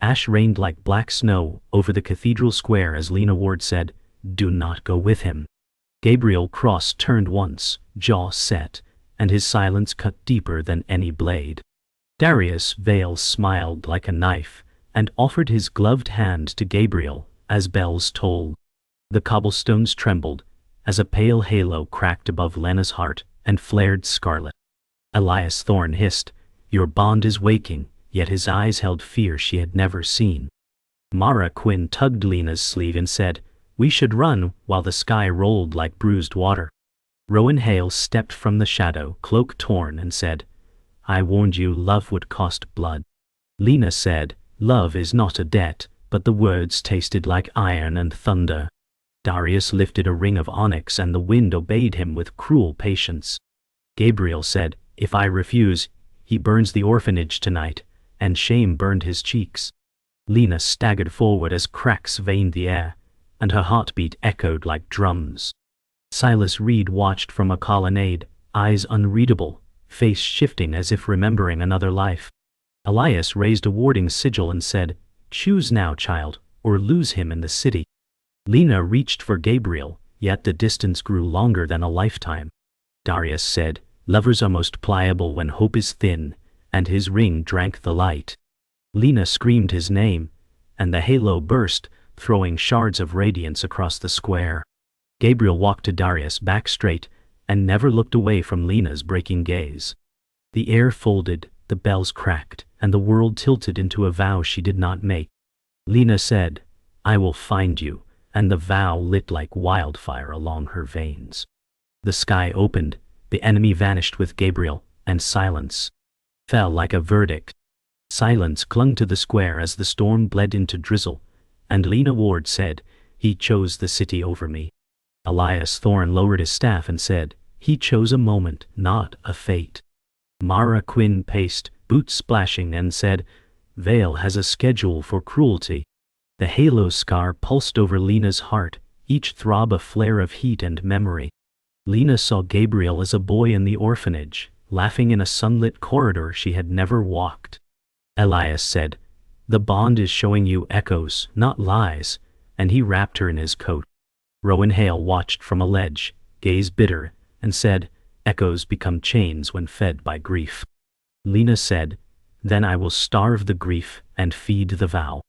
Ash rained like black snow over the cathedral square as Lena Ward said, "Do not go with him." Gabriel Cross turned once, jaw set, and his silence cut deeper than any blade. Darius Vale smiled like a knife, and offered his gloved hand to Gabriel, as bells tolled. The cobblestones trembled, as a pale halo cracked above Lena's heart, and flared scarlet. Elias Thorne hissed, "Your bond is waking," yet his eyes held fear she had never seen. Mara Quinn tugged Lena's sleeve and said, "We should run," while the sky rolled like bruised water. Rowan Hale stepped from the shadow, cloak torn, and said, "I warned you love would cost blood." Lena said, "Love is not a debt," but the words tasted like iron and thunder. Darius lifted a ring of onyx and the wind obeyed him with cruel patience. Gabriel said, "If I refuse, he burns the orphanage tonight," and shame burned his cheeks. Lena staggered forward as cracks veined the air, and her heartbeat echoed like drums. Silas Reed watched from a colonnade, eyes unreadable, face shifting as if remembering another life. Elias raised a warding sigil and said, "Choose now, child, or lose him in the city." Lena reached for Gabriel, yet the distance grew longer than a lifetime. Darius said, "Lovers are most pliable when hope is thin," and his ring drank the light. Lena screamed his name, and the halo burst, throwing shards of radiance across the square. Gabriel walked to Darius back straight, and never looked away from Lena's breaking gaze. The air folded, the bells cracked, and the world tilted into a vow she did not make. Lena said, "I will find you," and the vow lit like wildfire along her veins. The sky opened, the enemy vanished with Gabriel, and silence fell like a verdict. Silence clung to the square as the storm bled into drizzle, and Lena Ward said, "He chose the city over me." Elias Thorne lowered his staff and said, "He chose a moment, not a fate." Mara Quinn paced, boots splashing, and said, "Vale has a schedule for cruelty." The halo scar pulsed over Lena's heart, each throb a flare of heat and memory. Lena saw Gabriel as a boy in the orphanage, laughing in a sunlit corridor she had never walked. Elias said, "The bond is showing you echoes, not lies," and he wrapped her in his coat. Rowan Hale watched from a ledge, gaze bitter, and said, "Echoes become chains when fed by grief." Lena said, "Then I will starve the grief and feed the vow."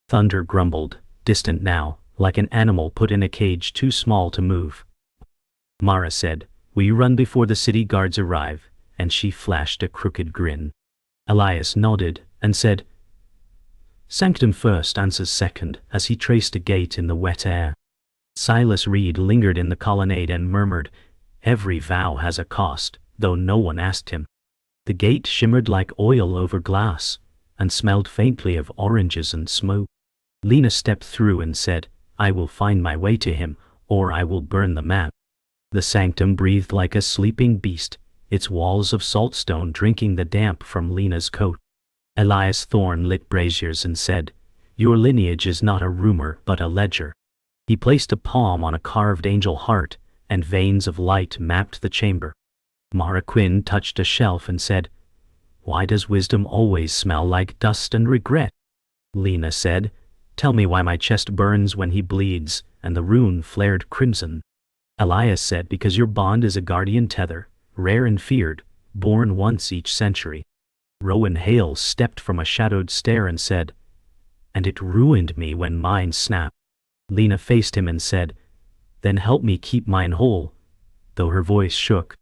Thunder grumbled, distant now, like an animal put in a cage too small to move. Mara said, "Will you run before the city guards arrive?" and she flashed a crooked grin. Elias nodded and said, "Sanctum first answers second," as he traced a gate in the wet air. Silas Reed lingered in the colonnade and murmured, "Every vow has a cost," though no one asked him. The gate shimmered like oil over glass, and smelled faintly of oranges and smoke. Lena stepped through and said, "I will find my way to him, or I will burn the map." The sanctum breathed like a sleeping beast, its walls of saltstone drinking the damp from Lena's coat. Elias Thorne lit braziers and said, "Your lineage is not a rumor but a ledger." He placed a palm on a carved angel heart, and veins of light mapped the chamber. Mara Quinn touched a shelf and said, "Why does wisdom always smell like dust and regret?" Lena said, "Tell me why my chest burns when he bleeds," and the rune flared crimson. Elias said, "Because your bond is a guardian tether, rare and feared, born once each century." Rowan Hale stepped from a shadowed stair and said, "And it ruined me when mine snapped." Lena faced him and said, "Then help me keep mine whole," though her voice shook.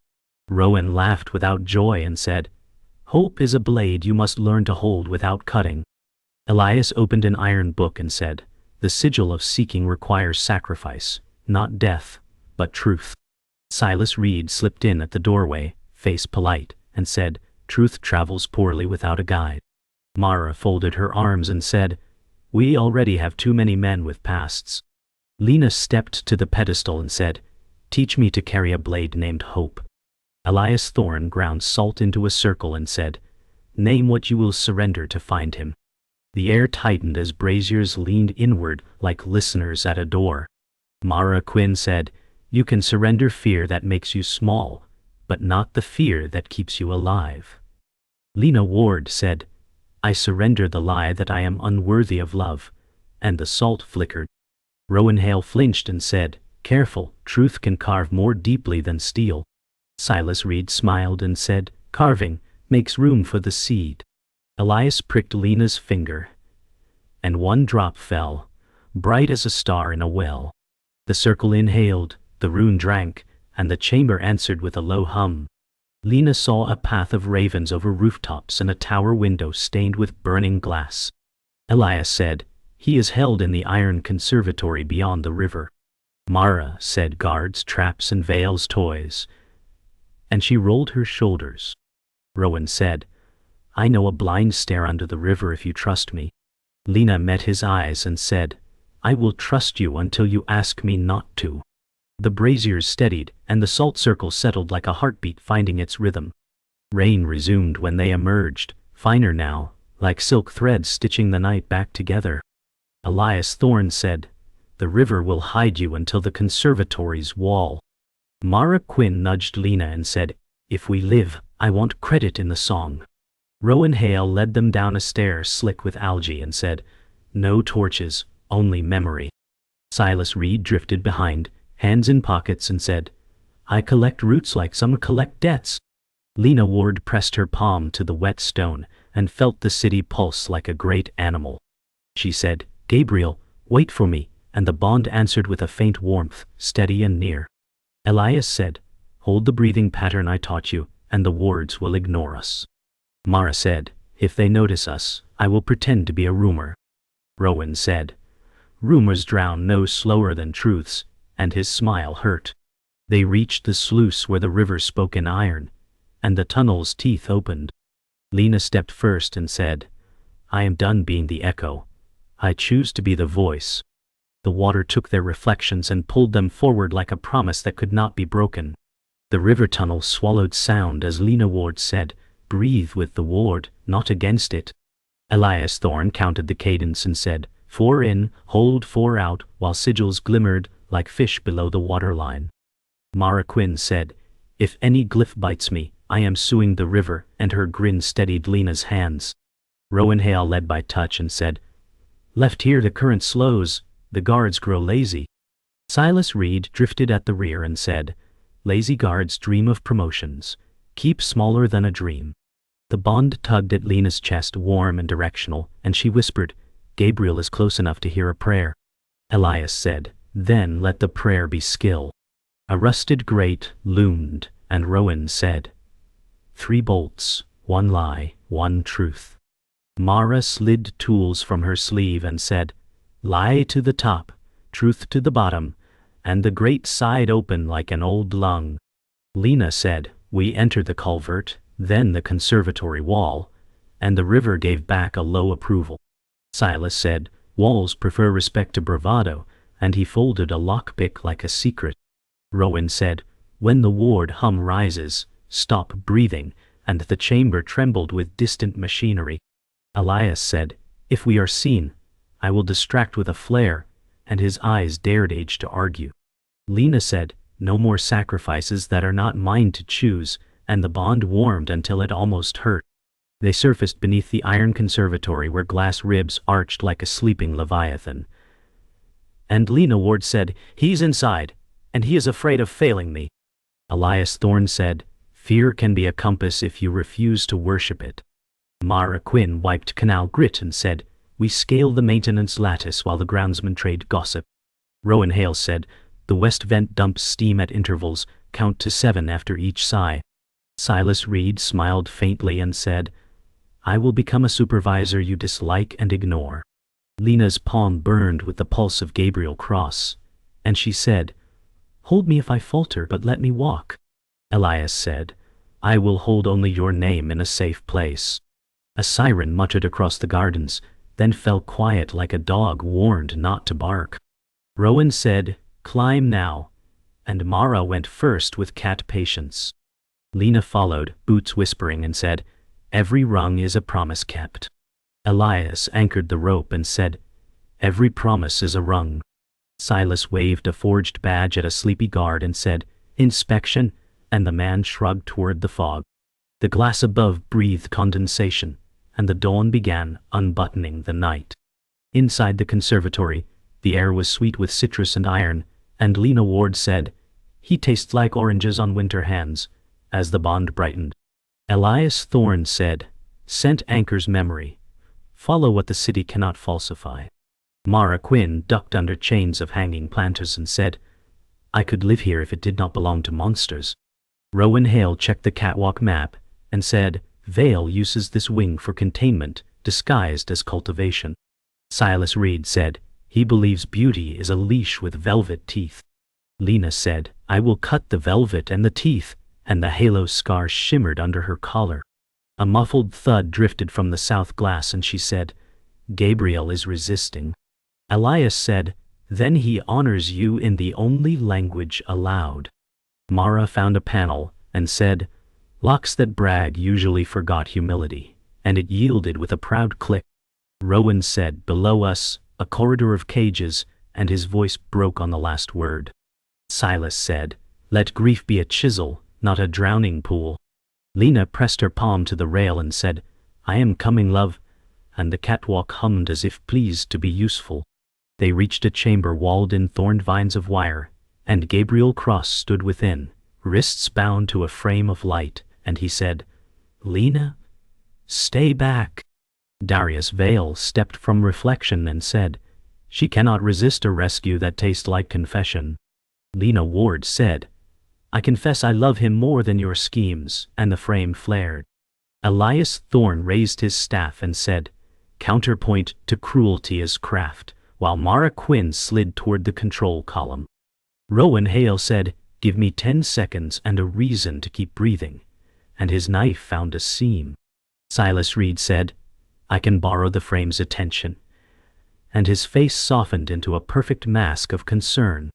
Rowan laughed without joy and said, "Hope is a blade you must learn to hold without cutting." Elias opened an iron book and said, "The sigil of seeking requires sacrifice, not death, but truth." Silas Reed slipped in at the doorway, face polite, and said, "Truth travels poorly without a guide." Mara folded her arms and said, "We already have too many men with pasts." Lena stepped to the pedestal and said, "Teach me to carry a blade named Hope." Elias Thorne ground salt into a circle and said, "Name what you will surrender to find him." The air tightened as braziers leaned inward like listeners at a door. Mara Quinn said, "You can surrender fear that makes you small, but not the fear that keeps you alive." Lena Ward said, I surrender the lie that I am unworthy of love. And the salt flickered. Rowan Hale flinched and said, "Careful, truth can carve more deeply than steel." Silas Reed smiled and said, "Carving makes room for the seed." Elias pricked Lena's finger, and one drop fell, bright as a star in a well. The circle inhaled, the rune drank, and the chamber answered with a low hum. Lena saw a path of ravens over rooftops and a tower window stained with burning glass. Elias said, "He is held in the iron conservatory beyond the river." Mara said, "Guards, traps, and Vale's toys." And she rolled her shoulders. Rowan said, "I know a blind stair under the river if you trust me." Lena met his eyes and said, "I will trust you until you ask me not to." The braziers steadied, and the salt circle settled like a heartbeat finding its rhythm. Rain resumed when they emerged, finer now, like silk threads stitching the night back together. Elias Thorne said, "The river will hide you until the conservatory's wall." Mara Quinn nudged Lena and said, "If we live, I want credit in the song." Rowan Hale led them down a stair slick with algae and said, "No torches, only memory." Silas Reed drifted behind, hands in pockets, and said, "I collect roots like some collect debts." Lena Ward pressed her palm to the wet stone and felt the city pulse like a great animal. She said, "Gabriel, wait for me," and the bond answered with a faint warmth, steady and near. Elias said, "Hold the breathing pattern I taught you, and the wards will ignore us." Mara said, "If they notice us, I will pretend to be a rumor." Rowan said, "Rumors drown no slower than truths," and his smile hurt. They reached the sluice where the river spoke in iron, and the tunnel's teeth opened. Lena stepped first and said, "I am done being the echo. I choose to be the voice." The water took their reflections and pulled them forward like a promise that could not be broken. The river tunnel swallowed sound as Lena Ward said, "Breathe with the ward, not against it." Elias Thorne counted the cadence and said, "4 in, hold 4 out," while sigils glimmered like fish below the waterline. Mara Quinn said, "If any glyph bites me, I am suing the river," and her grin steadied Lena's hands. Rowan Hale led by touch and said, "Left here the current slows, the guards grow lazy." Silas Reed drifted at the rear and said, "Lazy guards dream of promotions. Keep smaller than a dream." The bond tugged at Lena's chest, warm and directional, and she whispered, "Gabriel is close enough to hear a prayer." Elias said, "Then let the prayer be skill." A rusted grate loomed, and Rowan said, 3 bolts, 1 lie, 1 truth." Mara slid tools from her sleeve and said, "Lie to the top, truth to the bottom," and the grate sighed open like an old lung. Lena said, "We entered the culvert, then the conservatory wall," and the river gave back a low approval. Silas said, "Walls prefer respect to bravado," and he folded a lockpick like a secret. Rowan said, "When the ward hum rises, stop breathing," and the chamber trembled with distant machinery. Elias said, "If we are seen, I will distract with a flare," and his eyes dared age to argue. Lena said, "No more sacrifices that are not mine to choose," and the bond warmed until it almost hurt. They surfaced beneath the iron conservatory where glass ribs arched like a sleeping leviathan. And Lena Ward said, "He's inside, and he is afraid of failing me." Elias Thorne said, "Fear can be a compass if you refuse to worship it." Mara Quinn wiped canal grit and said, "We scale the maintenance lattice while the groundsmen trade gossip." Rowan Hale said, "The west vent dumps steam at intervals, count to 7 after each sigh." Silas Reed smiled faintly and said, "I will become a supervisor you dislike and ignore." Lena's palm burned with the pulse of Gabriel Cross, and she said, "Hold me if I falter, but let me walk." Elias said, "I will hold only your name in a safe place." A siren muttered across the gardens, then fell quiet like a dog warned not to bark. Rowan said, "Climb now," and Mara went first with cat patience. Lena followed, boots whispering, and said, "Every rung is a promise kept." Elias anchored the rope and said, "Every promise is a rung." Silas waved a forged badge at a sleepy guard and said, "Inspection," and the man shrugged toward the fog. The glass above breathed condensation, and the dawn began unbuttoning the night. Inside the conservatory, the air was sweet with citrus and iron, and Lena Ward said, "He tastes like oranges on winter hands," as the bond brightened. Elias Thorne said, "Scent anchors memory. Follow what the city cannot falsify." Mara Quinn ducked under chains of hanging planters and said, "I could live here if it did not belong to monsters." Rowan Hale checked the catwalk map and said, "Vale uses this wing for containment, disguised as cultivation." Silas Reed said, "He believes beauty is a leash with velvet teeth." Lena said, "I will cut the velvet and the teeth," and the halo scar shimmered under her collar. A muffled thud drifted from the south glass and she said, "Gabriel is resisting." Elias said, "Then he honors you in the only language allowed." Mara found a panel and said, "Locks that brag usually forgot humility," and it yielded with a proud click. Rowan said, "Below us, a corridor of cages," and his voice broke on the last word. Silas said, "Let grief be a chisel, not a drowning pool." Lena pressed her palm to the rail and said, "I am coming, love," and the catwalk hummed as if pleased to be useful. They reached a chamber walled in thorned vines of wire, and Gabriel Cross stood within, wrists bound to a frame of light, and he said, "Lena, stay back." Darius Vale stepped from reflection and said, "She cannot resist a rescue that tastes like confession." Lena Ward said, "I confess I love him more than your schemes," and the frame flared. Elias Thorne raised his staff and said, "Counterpoint to cruelty is craft," while Mara Quinn slid toward the control column. Rowan Hale said, "Give me 10 seconds and a reason to keep breathing," and his knife found a seam. Silas Reed said, "I can borrow the frame's attention," and his face softened into a perfect mask of concern.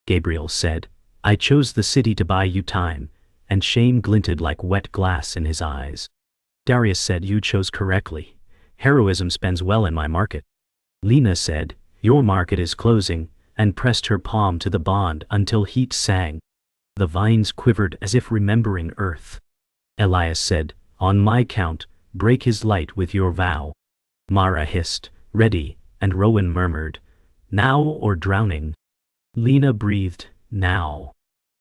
Gabriel said, "I chose the city to buy you time," and shame glinted like wet glass in his eyes. Darius said, "You chose correctly. Heroism spends well in my market." Lena said, "Your market is closing," and pressed her palm to the bond until heat sang. The vines quivered as if remembering earth. Elias said, "On my count, break his light with your vow." Mara hissed, "Ready," and Rowan murmured, "Now or drowning." Lena breathed, "Now."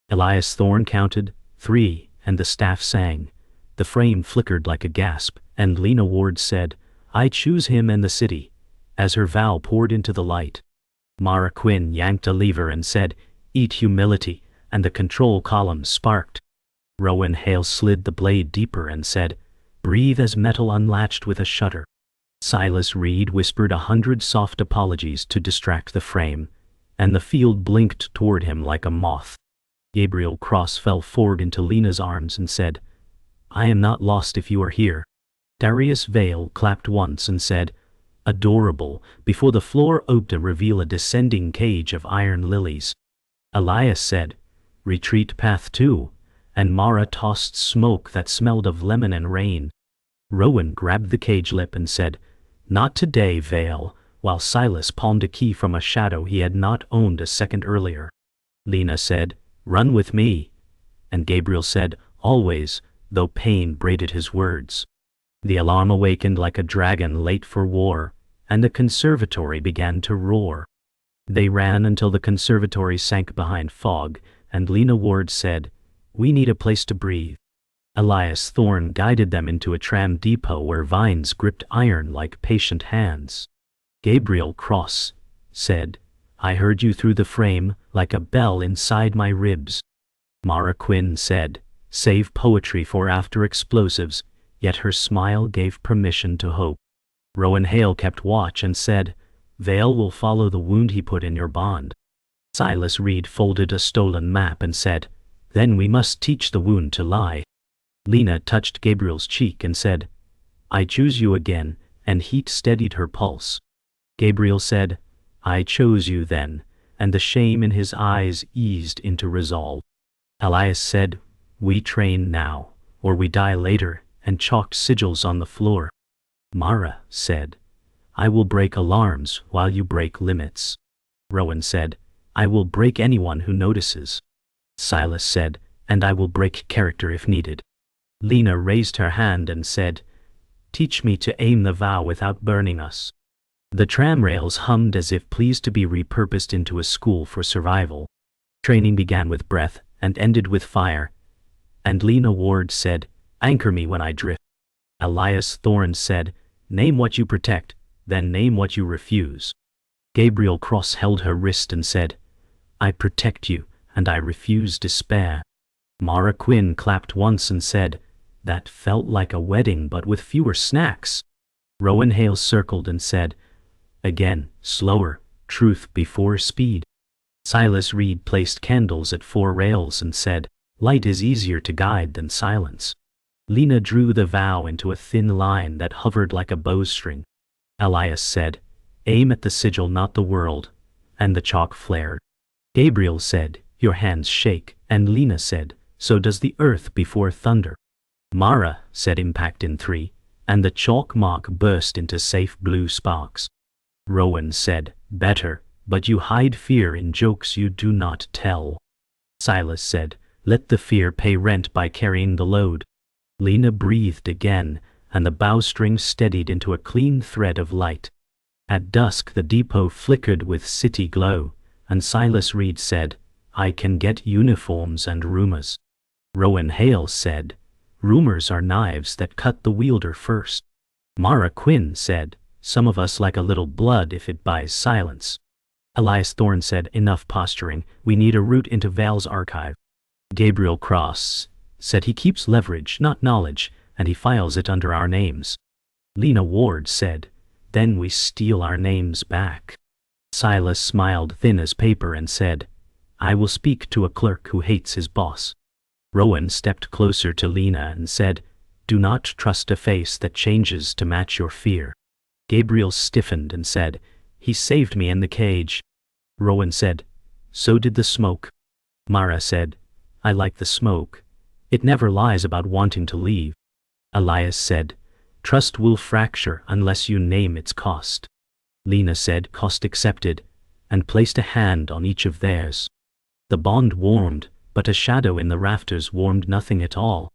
Elias Thorne counted, 3, and the staff sang. The frame flickered like a gasp, and Lena Ward said, "I choose him and the city," as her vow poured into the light. Mara Quinn yanked a lever and said, "Eat humility," and the control column sparked. Rowan Hale slid the blade deeper and said, "Breathe as metal unlatched with a shudder." Silas Reed whispered 100 soft apologies to distract the frame, and the field blinked toward him like a moth. Gabriel Cross fell forward into Lena's arms and said, "I am not lost if you are here." Darius Vale clapped once and said, "Adorable," before the floor opened to reveal a descending cage of iron lilies. Elias said, "Retreat path 2," and Mara tossed smoke that smelled of lemon and rain. Rowan grabbed the cage lip and said, "Not today, Vale," while Silas palmed a key from a shadow he had not owned a second earlier. Lena said, "Run with me," and Gabriel said, "Always," though pain braided his words. The alarm awakened like a dragon late for war, and the conservatory began to roar. They ran until the conservatory sank behind fog, and Lena Ward said, "We need a place to breathe." Elias Thorne guided them into a tram depot where vines gripped iron like patient hands. Gabriel Cross said, "I heard you through the frame, like a bell inside my ribs." Mara Quinn said, "Save poetry for after explosives," yet her smile gave permission to hope. Rowan Hale kept watch and said, "Vale will follow the wound he put in your bond." Silas Reed folded a stolen map and said, "Then we must teach the wound to lie." Lena touched Gabriel's cheek and said, "I choose you again," and heat steadied her pulse. Gabriel said, "I chose you then," and the shame in his eyes eased into resolve. Elias said, "We train now, or we die later," and chalked sigils on the floor. Mara said, "I will break alarms while you break limits." Rowan said, "I will break anyone who notices." Silas said, "And I will break character if needed." Lena raised her hand and said, teach me to aim the vow without burning us." The tram rails hummed as if pleased to be repurposed into a school for survival. Training began with breath and ended with fire, and Lena Ward said, "Anchor me when I drift." Elias Thorne said, "Name what you protect, then name what you refuse." Gabriel Cross held her wrist and said, "I protect you, and I refuse despair." Mara Quinn clapped once and said, "That felt like a wedding but with fewer snacks." Rowan Hale circled and said, "Again, slower, truth before speed." Silas Reed placed candles at 4 rails and said, "Light is easier to guide than silence." Lena drew the vow into a thin line that hovered like a bowstring. Elias said, "Aim at the sigil, not the world," and the chalk flared. Gabriel said, "Your hands shake," and Lena said, "So does the earth before thunder." Mara said, "Impact in 3," and the chalk mark burst into safe blue sparks. Rowan said, "Better, but you hide fear in jokes you do not tell." Silas said, "Let the fear pay rent by carrying the load." Lena breathed again, and the bowstring steadied into a clean thread of light. At dusk the depot flickered with city glow, and Silas Reed said, "I can get uniforms and rumors." Rowan Hale said, "Rumors are knives that cut the wielder first." Mara Quinn said, "Some of us like a little blood if it buys silence." Elias Thorne said, "Enough posturing, we need a route into Vale's archive." Gabriel Cross said, "He keeps leverage, not knowledge, and he files it under our names." Lena Ward said, "Then we steal our names back." Silas smiled thin as paper and said, "I will speak to a clerk who hates his boss." Rowan stepped closer to Lena and said, "Do not trust a face that changes to match your fear." Gabriel stiffened and said, "He saved me in the cage." Rowan said, "So did the smoke." Mara said, "I like the smoke. It never lies about wanting to leave." Elias said, "Trust will fracture unless you name its cost." Lena said, "Cost accepted," and placed a hand on each of theirs. The bond warmed, but a shadow in the rafters warmed nothing at all.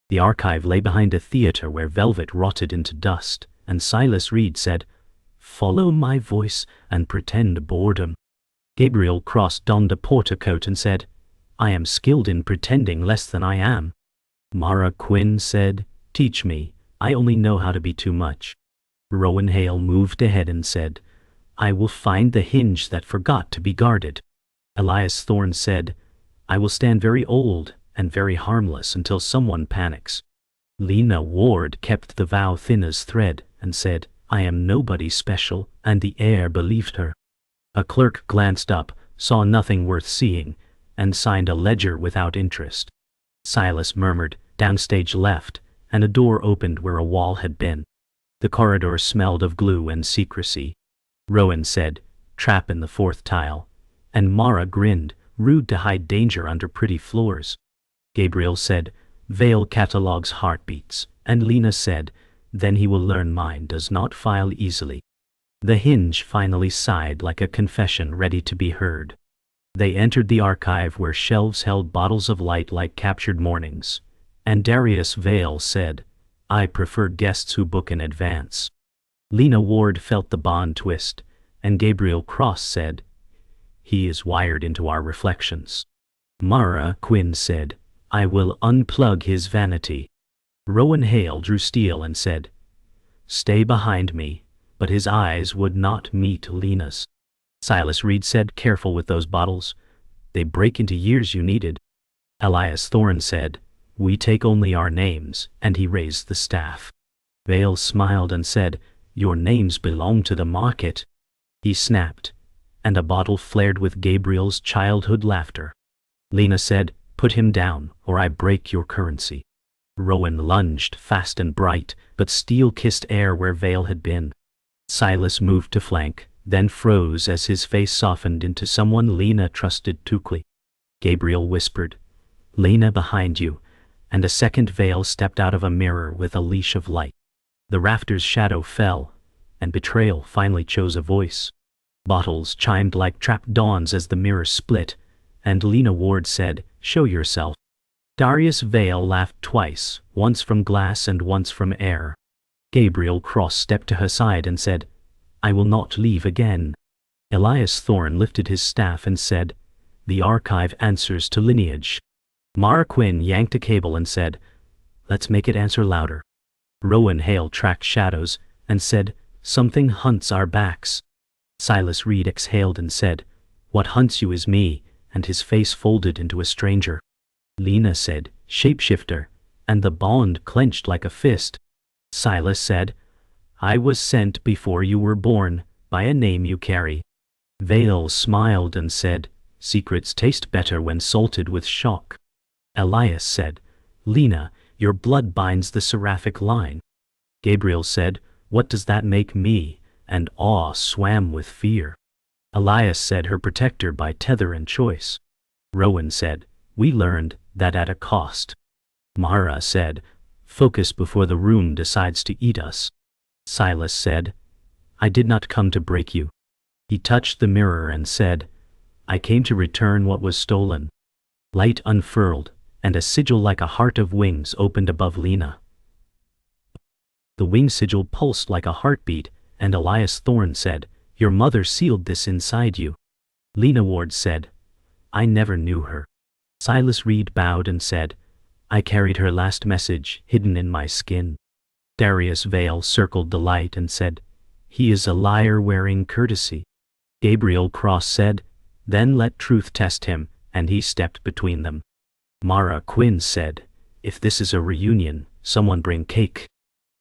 The archive lay behind a theater where velvet rotted into dust, and Silas Reed said, "Follow my voice and pretend boredom." Gabriel Cross donned a porter coat and said, "I am skilled in pretending less than I am." Mara Quinn said, "Teach me, I only know how to be too much." Rowan Hale moved ahead and said, "I will find the hinge that forgot to be guarded." Elias Thorne said, "I will stand very old and very harmless until someone panics." Lena Ward kept the vow thin as thread and said, "I am nobody special," and the air believed her. A clerk glanced up, saw nothing worth seeing, and signed a ledger without interest. Silas murmured, "Downstage left," and a door opened where a wall had been. The corridor smelled of glue and secrecy. Rowan said, "Trap in the 4th tile," and Mara grinned, rude to hide danger under pretty floors. Gabriel said, "Vale catalogs heartbeats," and Lena said, "Then he will learn mine does not file easily." The hinge finally sighed like a confession ready to be heard. They entered the archive where shelves held bottles of light like captured mornings, and Darius Vale said, "I prefer guests who book in advance." Lena Ward felt the bond twist, and Gabriel Cross said, "He is wired into our reflections." Mara Quinn said, "I will unplug his vanity." Rowan Hale drew steel and said, "Stay behind me," but his eyes would not meet Lena's. Silas Reed said, "Careful with those bottles. They break into years you needed." Elias Thorne said, "We take only our names," and he raised the staff. Vale smiled and said, "Your names belong to the market." He snapped, and a bottle flared with Gabriel's childhood laughter. Lena said, "Put him down, or I break your currency." Rowan lunged, fast and bright, but steel kissed air where Vale had been. Silas moved to flank, then froze as his face softened into someone Lena trusted Tukli. Gabriel whispered, "Lena behind you," and a second Vale stepped out of a mirror with a leash of light. The rafter's shadow fell, and betrayal finally chose a voice. Bottles chimed like trapped dawns as the mirror split, and Lena Ward said, "Show yourself." Darius Vale laughed twice, once from glass and once from air. Gabriel cross-stepped to her side and said, I will not leave again. Elias Thorne lifted his staff and said, The archive answers to lineage. Mara Quinn yanked a cable and said, Let's make it answer louder. Rowan Hale tracked shadows and said, Something hunts our backs. Silas Reed exhaled and said, What hunts you is me, and his face folded into a stranger. Lena said, Shapeshifter, and the bond clenched like a fist. Silas said, I was sent before you were born, by a name you carry. Vale smiled and said, Secrets taste better when salted with shock. Elias said, Lena, your blood binds the seraphic line. Gabriel said, What does that make me? And awe swam with fear. Elias said, Her protector by tether and choice. Rowan said, We learned that at a cost. Mara said, Focus before the room decides to eat us. Silas said, I did not come to break you. He touched the mirror and said, I came to return what was stolen. Light unfurled, and a sigil like a heart of wings opened above Lena. The wing sigil pulsed like a heartbeat, and Elias Thorne said, Your mother sealed this inside you. Lena Ward said, I never knew her. Silas Reed bowed and said, I carried her last message hidden in my skin. Darius Vale circled the light and said, He is a liar wearing courtesy. Gabriel Cross said, Then let truth test him, and he stepped between them. Mara Quinn said, If this is a reunion, someone bring cake.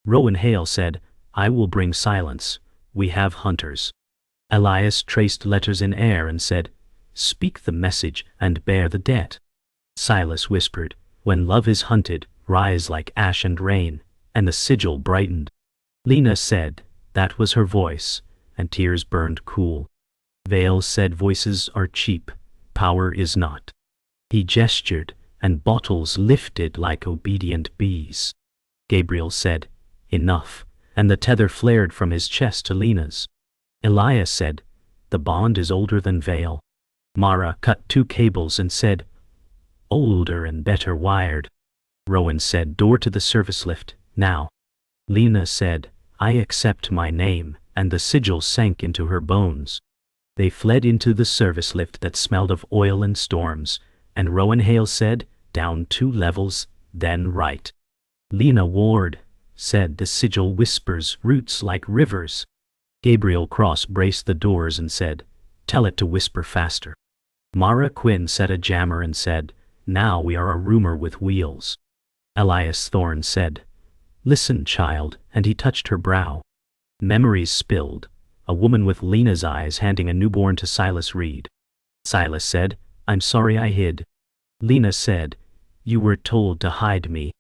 Rowan Hale said, I will bring silence. We have hunters. Elias traced letters in air and said, Speak the message and bear the debt. Silas whispered, When love is hunted, rise like ash and rain, and the sigil brightened. Lena said, That was her voice, and tears burned cool. Vale said, Voices are cheap, power is not. He gestured, and bottles lifted like obedient bees. Gabriel said, Enough, and the tether flared from his chest to Lena's. Elias said, The bond is older than Vale. Mara cut 2 cables and said, Older and better wired. Rowan said, Door to the service lift, now. Lena said, I accept my name, and the sigil sank into her bones. They fled into the service lift that smelled of oil and storms, and Rowan Hale said, Down 2 levels, then right. Lena Ward said, The sigil whispers roots like rivers. Gabriel Cross braced the doors and said, Tell it to whisper faster. Mara Quinn set a jammer and said, Now we are a rumor with wheels. Elias Thorne said, Listen, child, and he touched her brow. Memories spilled, a woman with Lena's eyes handing a newborn to Silas Reed. Silas said, I'm sorry I hid. Lena said, You were told to hide me.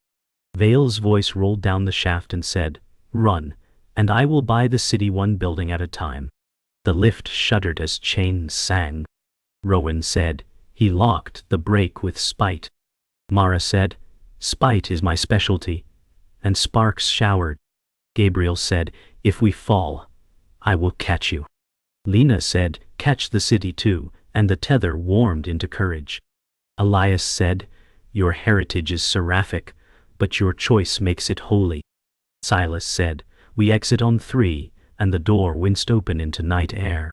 Vale's voice rolled down the shaft and said, Run, and I will buy the city 1 building at a time. The lift shuddered as chains sang. Rowan said, He locked the brake with spite. Mara said, Spite is my specialty. And sparks showered. Gabriel said, If we fall, I will catch you. Lena said, Catch the city too, and the tether warmed into courage. Elias said, Your heritage is seraphic, but your choice makes it holy. Silas said, We exit on 3, and the door winced open into night air.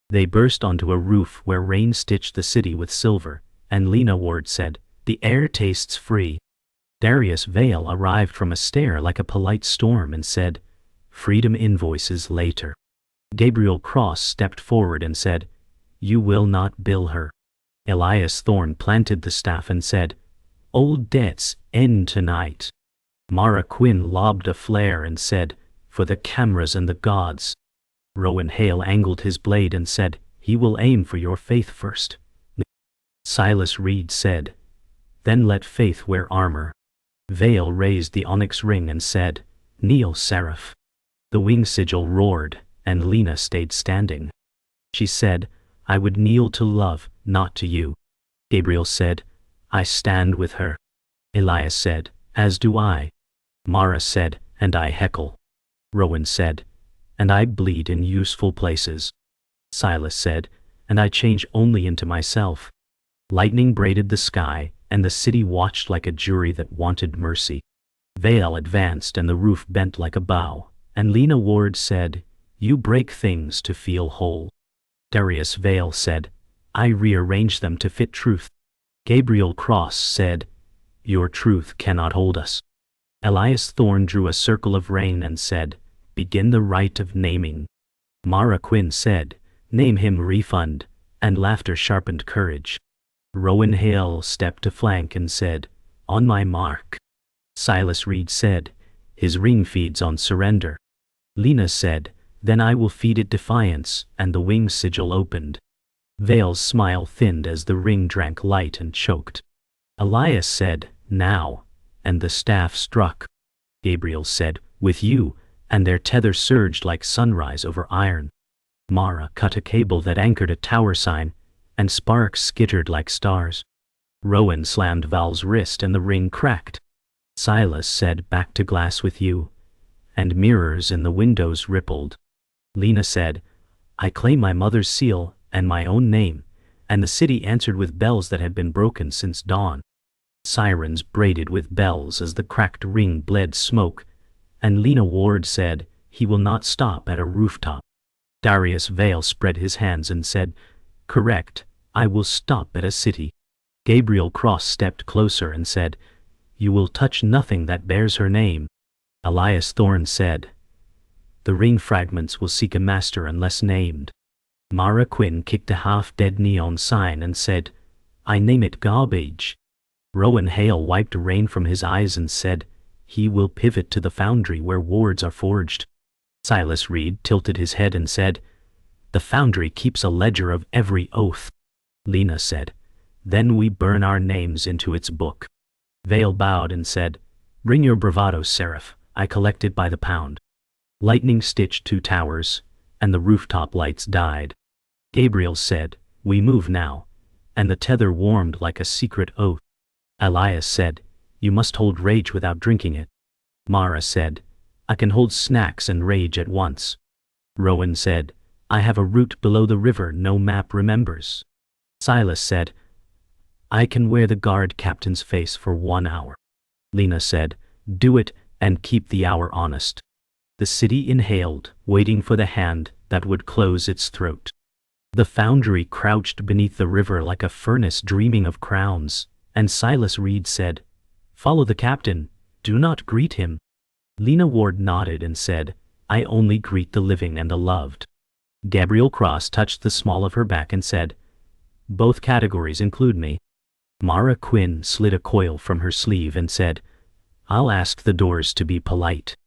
They burst onto a roof where rain stitched the city with silver, and Lena Ward said, The air tastes free. Darius Vale arrived from a stair like a polite storm and said, Freedom invoices later. Gabriel Cross stepped forward and said, You will not bill her. Elias Thorne planted the staff and said, Old debts end tonight. Mara Quinn lobbed a flare and said, For the cameras and the gods. Rowan Hale angled his blade and said, He will aim for your faith first. Silas Reed said, Then let faith wear armor. Vale raised the onyx ring and said, Kneel, Seraph. The wing sigil roared, and Lena stayed standing. She said, I would kneel to love, not to you. Gabriel said, I stand with her. Elias said, As do I. Mara said, And I heckle. Rowan said, And I bleed in useful places. Silas said, And I change only into myself. Lightning braided the sky, and the city watched like a jury that wanted mercy. Vale advanced and the roof bent like a bow, and Lena Ward said, "You break things to feel whole." Darius Vale said, "I rearrange them to fit truth." Gabriel Cross said, "Your truth cannot hold us." Elias Thorne drew a circle of rain and said, "Begin the rite of naming." Mara Quinn said, "Name him Refund," and laughter sharpened courage. Rowan Hale stepped to flank and said, "On my mark." Silas Reed said, "His ring feeds on surrender." Lena said, "Then I will feed it defiance," and the wing sigil opened. Vale's smile thinned as the ring drank light and choked. Elias said, "Now," and the staff struck. Gabriel said, "With you," and their tether surged like sunrise over iron. Mara cut a cable that anchored a tower sign, and sparks skittered like stars. Rowan slammed Val's wrist and the ring cracked. Silas said, "Back to glass with you," and mirrors in the windows rippled. Lena said, "I claim my mother's seal and my own name," and the city answered with bells that had been broken since dawn. Sirens braided with bells as the cracked ring bled smoke, and Lena Ward said, "He will not stop at a rooftop." Darius Vale spread his hands and said, "Correct, I will stop at a city." Gabriel Cross stepped closer and said, "You will touch nothing that bears her name." Elias Thorne said, "The ring fragments will seek a master unless named." Mara Quinn kicked a half-dead neon sign and said, "I name it Garbage." Rowan Hale wiped rain from his eyes and said, "He will pivot to the foundry where wards are forged." Silas Reed tilted his head and said, "The foundry keeps a ledger of every oath." Lena said, "Then we burn our names into its book." Vale bowed and said, "Bring your bravado, Seraph, I collect it by the pound." Lightning stitched 2 towers, and the rooftop lights died. Gabriel said, "We move now," and the tether warmed like a secret oath. Elias said, "You must hold rage without drinking it." Mara said, "I can hold snacks and rage at once." Rowan said, "I have a route below the river no map remembers." Silas said, "I can wear the guard captain's face for 1 hour." Lena said, "Do it and keep the hour honest." The city inhaled, waiting for the hand that would close its throat. The foundry crouched beneath the river like a furnace dreaming of crowns, and Silas Reed said, "Follow the captain, do not greet him." Lena Ward nodded and said, "I only greet the living and the loved." Gabriel Cross touched the small of her back and said, "Both categories include me." Mara Quinn slid a coil from her sleeve and said, "I'll ask the doors to be polite."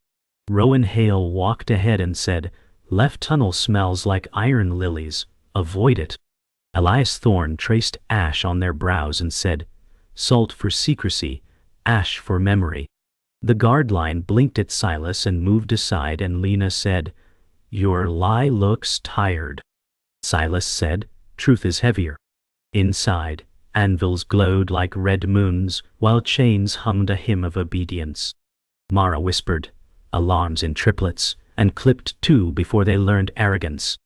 Rowan Hale walked ahead and said, "Left tunnel smells like iron lilies, avoid it." Elias Thorne traced ash on their brows and said, "Salt for secrecy, ash for memory." The guard line blinked at Silas and moved aside, and Lena said, "Your lie looks tired." Silas said, "Truth is heavier." Inside, anvils glowed like red moons, while chains hummed a hymn of obedience. Mara whispered, "Alarms in triplets," and clipped 2 before they learned arrogance.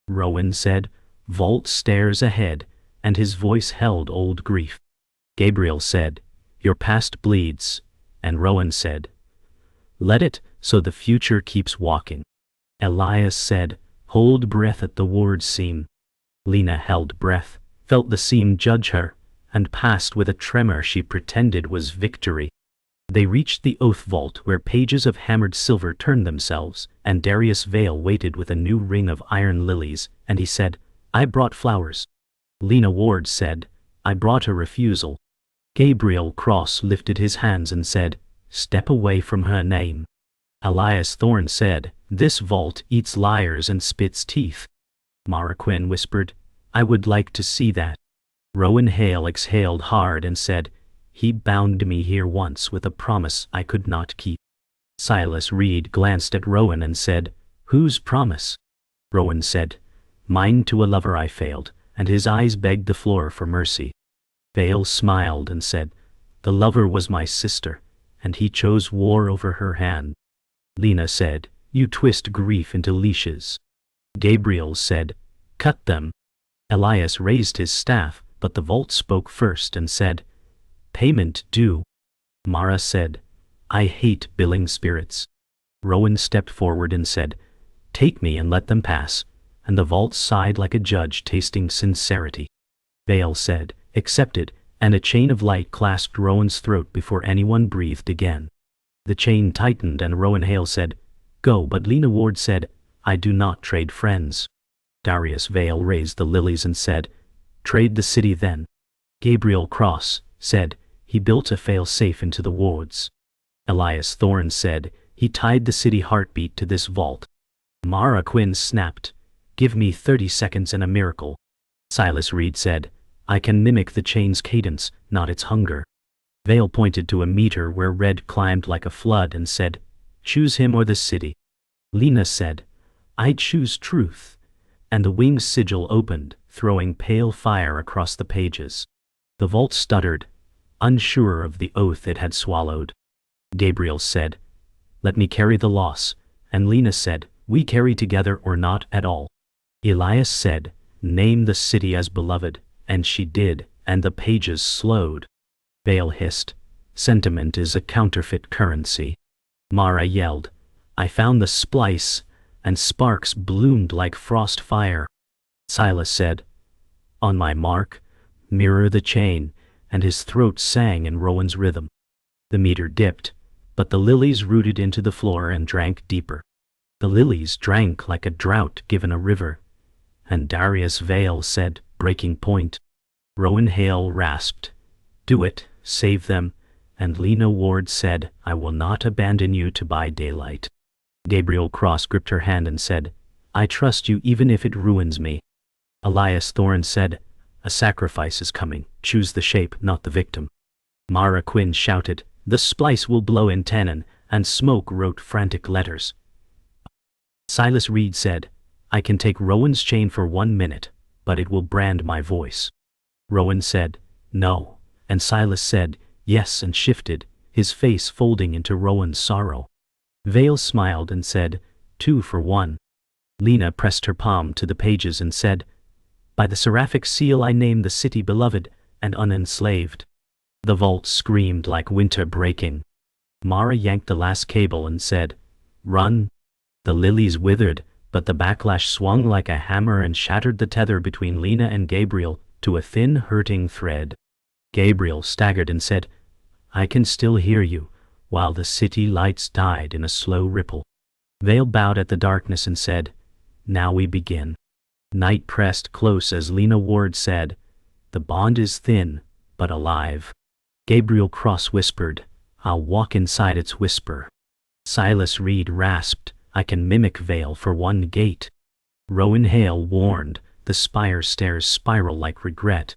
Rowan said, "Vault stairs ahead," and his voice held old grief. Gabriel said, "Your past bleeds," and Rowan said, "Let it, so the future keeps walking." Elias said, "Hold breath at the ward seam." Lena held breath, felt the seam judge her, and passed with a tremor she pretended was victory. They reached the oath vault where pages of hammered silver turned themselves, and Darius Vale waited with a new ring of iron lilies, and he said, "I brought flowers." Lena Ward said, "I brought a refusal." Gabriel Cross lifted his hands and said, "Step away from her name." Elias Thorne said, "This vault eats liars and spits teeth." Mara Quinn whispered, "I would like to see that." Rowan Hale exhaled hard and said, "He bound me here once with a promise I could not keep." Silas Reed glanced at Rowan and said, "Whose promise?" Rowan said, "Mine to a lover I failed," and his eyes begged the floor for mercy. Vale smiled and said, "The lover was my sister, and he chose war over her hand." Lena said, "You twist grief into leashes." Gabriel said, "Cut them." Elias raised his staff, but the vault spoke first and said, "Payment due." Mara said, I hate billing spirits. Rowan stepped forward and said, "Take me and let them pass," and the vault sighed like a judge tasting sincerity. Vale said, "Accepted," and a chain of light clasped Rowan's throat before anyone breathed again. The chain tightened and Rowan Hale said, "Go," but Lena Ward said, "I do not trade friends." Darius Vale raised the lilies and said, "Trade the city then." Gabriel Cross said, "He built a fail-safe into the wards." Elias Thorne said, "He tied the city heartbeat to this vault." Mara Quinn snapped, "Give me 30 seconds and a miracle." Silas Reed said, "I can mimic the chain's cadence, not its hunger." Vale pointed to a meter where red climbed like a flood and said, "Choose him or the city." Lena said, "I choose truth." And the winged sigil opened, throwing pale fire across the pages. The vault stuttered, unsure of the oath it had swallowed. Gabriel said, "Let me carry the loss," and Lena said, "We carry together or not at all." Elias said, "Name the city as beloved," and she did, and the pages slowed. Vale hissed, "Sentiment is a counterfeit currency." Mara yelled, "I found the splice," and sparks bloomed like frost fire. Silas said, "On my mark, mirror the chain," and his throat sang in Rowan's rhythm. The meter dipped, but the lilies rooted into the floor and drank deeper. The lilies drank like a drought given a river. And Darius Vale said, "Breaking point." Rowan Hale rasped, "Do it, save them," and Lena Ward said, "I will not abandon you to buy daylight." Gabriel Cross gripped her hand and said, "I trust you even if it ruins me." Elias Thorne said, "A sacrifice is coming, choose the shape, not the victim." Mara Quinn shouted, "The splice will blow in tenon," and Smoke wrote frantic letters. Silas Reed said, "I can take Rowan's chain for 1 minute, but it will brand my voice." Rowan said, "No," and Silas said, "Yes," and shifted, his face folding into Rowan's sorrow. Vale smiled and said, 2 for 1. Lena pressed her palm to the pages and said, "By the seraphic seal I name the city beloved and unenslaved." The vault screamed like winter breaking. Mara yanked the last cable and said, "Run." The lilies withered, but the backlash swung like a hammer and shattered the tether between Lena and Gabriel to a thin, hurting thread. Gabriel staggered and said, "I can still hear you," while the city lights died in a slow ripple. Vale bowed at the darkness and said, "Now we begin." Night pressed close as Lena Ward said, "The bond is thin, but alive." Gabriel Cross whispered, "I'll walk inside its whisper." Silas Reed rasped, "I can mimic Vale for 1 gate." Rowan Hale warned, "The spire stairs spiral like regret."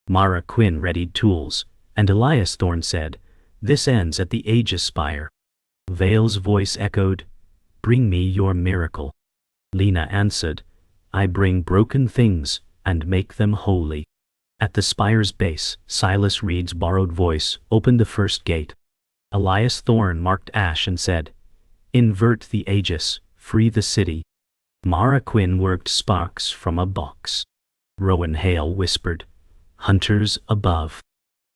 Mara Quinn readied tools, and Elias Thorne said, "This ends at the Aegis spire." Vale's voice echoed, "Bring me your miracle." Lena answered, "I bring broken things and make them holy." At the spire's base, Silas Reed's borrowed voice opened the first gate. Elias Thorne marked ash and said, "Invert the Aegis, free the city." Mara Quinn worked sparks from a box. Rowan Hale whispered, "Hunters above."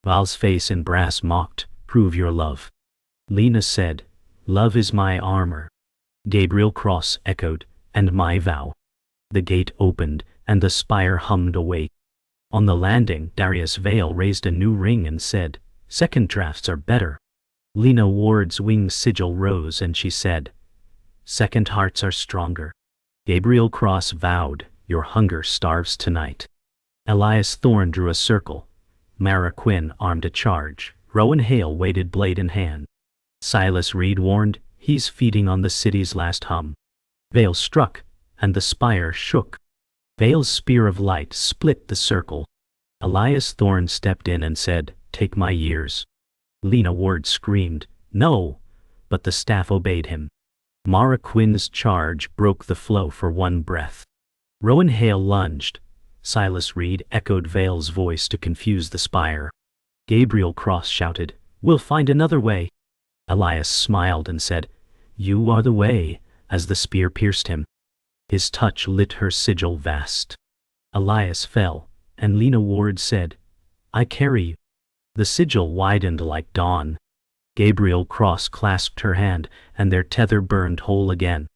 Val's face in brass mocked, "Prove your love." Lena said, "Love is my armor." Gabriel Cross echoed, "And my vow." The gate opened, and the spire hummed away. On the landing, Darius Vale raised a new ring and said, "Second drafts are better." Lena Ward's winged sigil rose and she said, "Second hearts are stronger." Gabriel Cross vowed, "Your hunger starves tonight." Elias Thorne drew a circle. Mara Quinn armed a charge. Rowan Hale waited blade in hand. Silas Reed warned, "He's feeding on the city's last hum." Vale struck, and the spire shook. Vale's spear of light split the circle. Elias Thorne stepped in and said, "Take my years." Lena Ward screamed, "No," but the staff obeyed him. Mara Quinn's charge broke the flow for 1 breath. Rowan Hale lunged. Silas Reed echoed Vale's voice to confuse the spire. Gabriel Cross shouted, "We'll find another way." Elias smiled and said, "You are the way," as the spear pierced him. His touch lit her sigil vast. Elias fell, and Lena Ward said, "I carry you." The sigil widened like dawn. Gabriel Cross clasped her hand, and their tether burned whole again.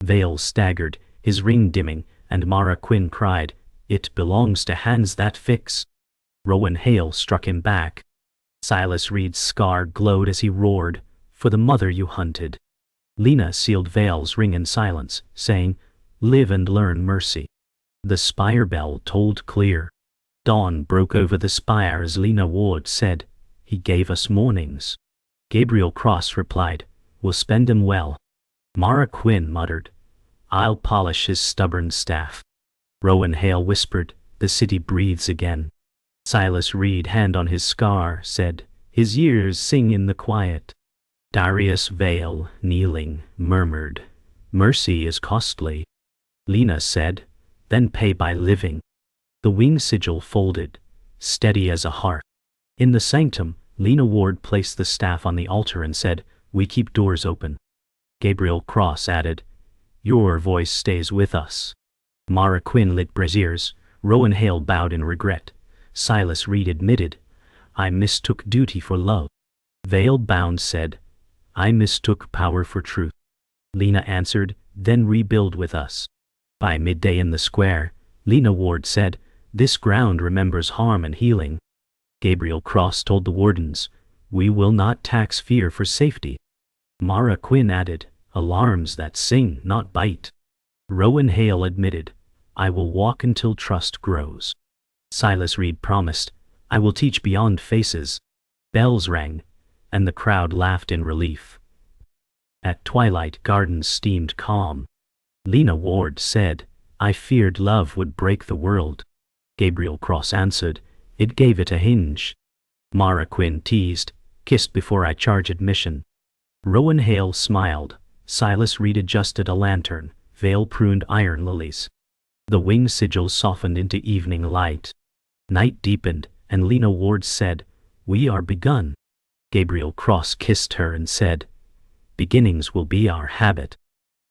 Vale staggered, his ring dimming, and Mara Quinn cried, "It belongs to hands that fix." Rowan Hale struck him back. Silas Reed's scar glowed as he roared, "For the mother you hunted." Lena sealed Vale's ring in silence, saying, "Live and learn mercy." The spire bell tolled clear. Dawn broke over the spire as Lena Ward said, "He gave us mornings." Gabriel Cross replied, "We'll spend 'em well." Mara Quinn muttered, "I'll polish his stubborn staff." Rowan Hale whispered, "The city breathes again." Silas Reed, hand on his scar, said, "His years sing in the quiet." Darius Vale, kneeling, murmured, "Mercy is costly." Lena said, "Then pay by living." The wing sigil folded, steady as a heart. In the sanctum, Lena Ward placed the staff on the altar and said, "We keep doors open." Gabriel Cross added, "Your voice stays with us." Mara Quinn lit braziers. Rowan Hale bowed in regret. Silas Reed admitted, "I mistook duty for love." Vale Bound said, "I mistook power for truth." Lena answered, "Then rebuild with us." By midday in the square, Lena Ward said, "This ground remembers harm and healing." Gabriel Cross told the wardens, "We will not tax fear for safety." Mara Quinn added, "Alarms that sing, not bite." Rowan Hale admitted, "I will walk until trust grows." Silas Reed promised, "I will teach beyond faces." Bells rang, and the crowd laughed in relief. At twilight, gardens steamed calm. Lena Ward said, "I feared love would break the world." Gabriel Cross answered, "It gave it a hinge." Mara Quinn teased, "Kissed before I charge admission." Rowan Hale smiled. Silas Reed adjusted a lantern. Vale pruned iron lilies. The wing sigils softened into evening light. Night deepened, and Lena Ward said, "We are begun." Gabriel Cross kissed her and said, "Beginnings will be our habit."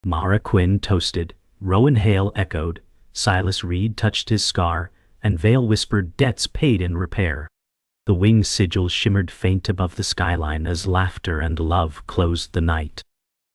Mara Quinn toasted. Rowan Hale echoed. Silas Reed touched his scar, and Vale whispered, "Debts paid in repair." The wing sigils shimmered faint above the skyline as laughter and love closed the night.